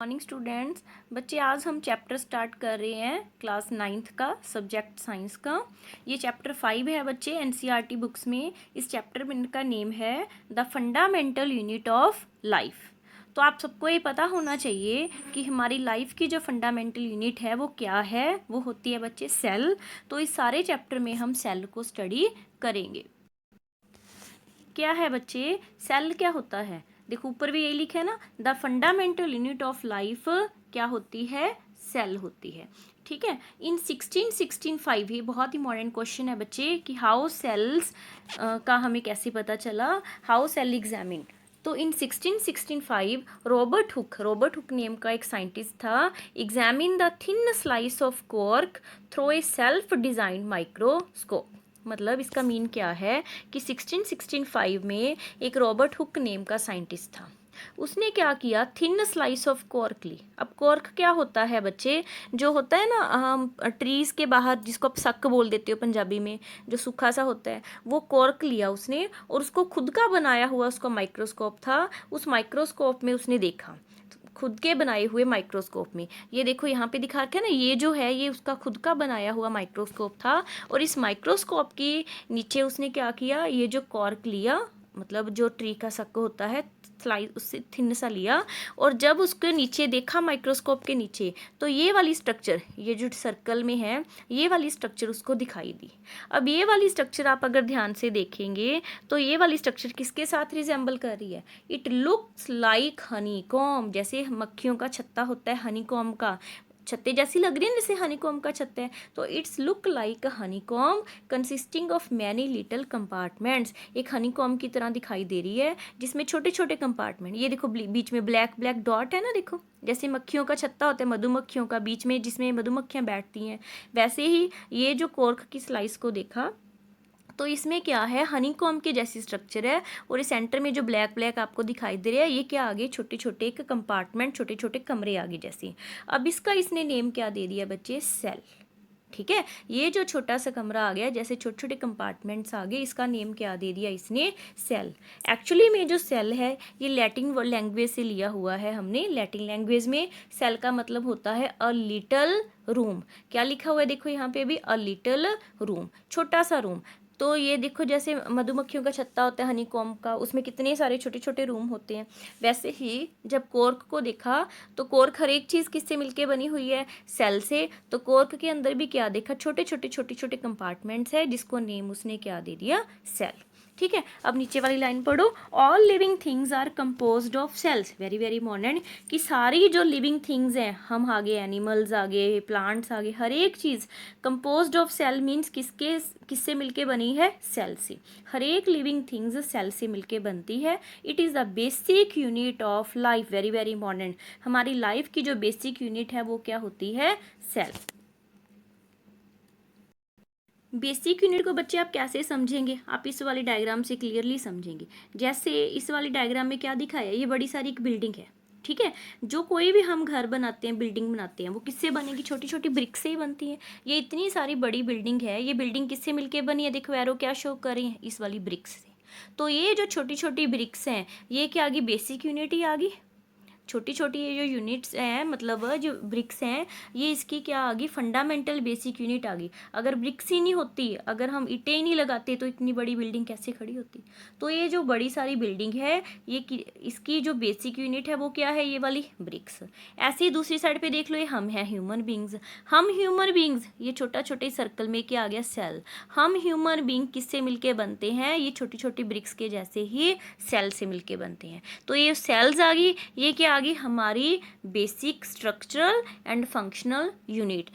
Morning students. बच्चे आज हम चैप्टर स्टार्ट कर रहे हैं क्लास 9th का सब्जेक्ट साइंस का। ये चैप्टर 5 है बच्चे एनसीईआरटी बुक्स में। इस चैप्टर में का नेम है the fundamental unit of life. तो आप सबको ये पता होना चाहिए कि हमारी लाइफ की जो फंडामेंटल यूनिट है वो क्या है। वो होती है बच्चे सेल। तो इस सारे चैप्टर में हम सेल को स्टडी करेंगे। क्या है बच्चे, सेल क्या होता है? देखो ऊपर भी यही लिखा है ना, the fundamental unit of life क्या होती है? सेल होती है। ठीक है। इन 1665 ये बहुत इंपॉर्टेंट क्वेश्चन है बच्चे कि हाउ सेल्स का हमें कैसे पता चला, हाउ सेल एग्जामिन। तो इन 1665 रॉबर्ट हुक नेम का एक साइंटिस्ट था, examine the thin slice of cork through a self designed microscope. मतलब इसका मीन क्या है कि 1665 में एक रॉबर्ट हुक नेम का साइंटिस्ट था। उसने क्या किया, थिन स्लाइस ऑफ कॉर्क ली। अब कॉर्क क्या होता है बच्चे? जो होता है ना ट्रीज के बाहर, जिसको आप सक बोल देते हो पंजाबी में, जो सूखा सा होता है, वो कॉर्क लिया उसने और उसको खुद का बनाया हुआ उसका माइक्रोस्कोप था। उस माइक्रोस्कोप में उसने देखा, खुद के बनाए हुए माइक्रोस्कोप में। ये देखो यहाँ पे दिखा रखा है ना, ये जो है ये उसका खुद का बनाया हुआ माइक्रोस्कोप था। और इस माइक्रोस्कोप के नीचे उसने क्या किया, ये जो कॉर्क लिया, मतलब जो ट्री का सक होता है, स्लाइस उससे थिन सा लिया, और जब उसके नीचे देखा माइक्रोस्कोप के नीचे, तो ये वाली स्ट्रक्चर, ये जो सर्कल में है, ये वाली स्ट्रक्चर उसको दिखाई दी। अब ये वाली स्ट्रक्चर आप अगर ध्यान से देखेंगे तो ये वाली स्ट्रक्चर किसके साथ रिजेंबल कर रही है? It looks like honeycomb. जैसे मक्खियों का छत्ता होता है, हनीकॉम का छत्ते जैसी लग रही है जैसे हनीकॉम का छत्ता है। तो it's look like a honeycomb consisting of many little compartments. एक हनीकॉम की तरह दिखाई दे रही है जिसमें छोटे छोटे कंपार्टमेंट। ये देखो बीच में ब्लैक ब्लैक डॉट है ना, देखो जैसे मक्खियों का छत्ता होता है मधुमक्खियों का, बीच में जिसमें मधुमक्खियां बैठती हैं, वैसे ही ये जो कॉर्क की स्लाइस को देखा तो इसमें क्या है, हनीकॉम के जैसी स्ट्रक्चर है। और इस सेंटर में जो ब्लैक ब्लैक आपको दिखाई दे रहा है, ये क्या आगे छोटे छोटे एक कंपार्टमेंट, छोटे छोटे कमरे आगे जैसे। अब इसका इसने नेम क्या दे दिया बच्चे? सेल। ठीक है। ये जो छोटा सा कमरा आ गया, जैसे छोटे छोटे कंपार्टमेंट्स आ गए, इसका नेम क्या दे दिया इसने? सेल। एक्चुअली में जो सेल है ये लैटिन लैंग्वेज से लिया हुआ है हमने। लैटिन लैंग्वेज में सेल का मतलब होता है अ लिटल रूम। क्या लिखा हुआ है देखो यहाँ पे भी, अ लिटल रूम, छोटा सा रूम। तो ये देखो जैसे मधुमक्खियों का छत्ता होता है हनीकॉम्ब का, उसमें कितने सारे छोटे छोटे रूम होते हैं। वैसे ही जब कॉर्क को देखा तो कॉर्क हर एक चीज़ किससे मिलके बनी हुई है? सेल से। तो कॉर्क के अंदर भी क्या देखा, छोटे छोटे कंपार्टमेंट्स है, जिसको नेम उसने क्या दे दिया? सेल। ठीक है। अब नीचे वाली लाइन पढ़ो, all living things are composed of cells. Very very important कि सारी जो लिविंग थिंग्स हैं, हम आगे एनिमल्स आगे प्लांट्स आगे, हर एक चीज़ कंपोज्ड ऑफ सेल मीन्स किससे मिलके बनी है? सेल से। हर एक लिविंग थिंग्स सेल से मिलके बनती है। It is the basic unit of life. Very very important, हमारी लाइफ की जो बेसिक यूनिट है वो क्या होती है? सेल। बेसिक यूनिट को बच्चे आप कैसे समझेंगे? आप इस वाली डायग्राम से क्लियरली समझेंगे। जैसे इस वाली डायग्राम में क्या दिखाया है, ये बड़ी सारी एक बिल्डिंग है। ठीक है। जो कोई भी हम घर बनाते हैं, बिल्डिंग बनाते हैं, वो किससे बनेगी? छोटी छोटी ब्रिक से ही बनती है। ये इतनी सारी बड़ी बिल्डिंग है, ये बिल्डिंग किससे मिलके बनी है? देखो एरो क्या शो कर रही है, इस वाली ब्रिक्स से। तो ये जो छोटी छोटी ब्रिक्स हैं, ये क्या आ गई? बेसिक यूनिट ही आ गई। छोटी छोटी ये जो यूनिट्स हैं, मतलब जो ब्रिक्स हैं, ये इसकी क्या आ गई? फंडामेंटल बेसिक यूनिट आ गई। अगर ब्रिक्स ही नहीं होती, अगर हम ईंटें ही नहीं लगाते, तो इतनी बड़ी बिल्डिंग कैसे खड़ी होती? तो ये जो बड़ी सारी बिल्डिंग है, इसकी जो बेसिक यूनिट है वो क्या है? ये वाली ब्रिक्स। ऐसे ही दूसरी साइड पे देख लो, ये हम हैं ह्यूमन बींग्स। हम ह्यूमन बींग्स, ये छोटा छोटे सर्कल में क्या आ गया? सेल। हम ह्यूमन बींग किससे मिलके बनते हैं? ये छोटी छोटी ब्रिक्स के जैसे ही सेल से मिलके बनते हैं। तो ये सेल्स आ गई, ये क्या आ गई? हमारी basic structural and functional unit.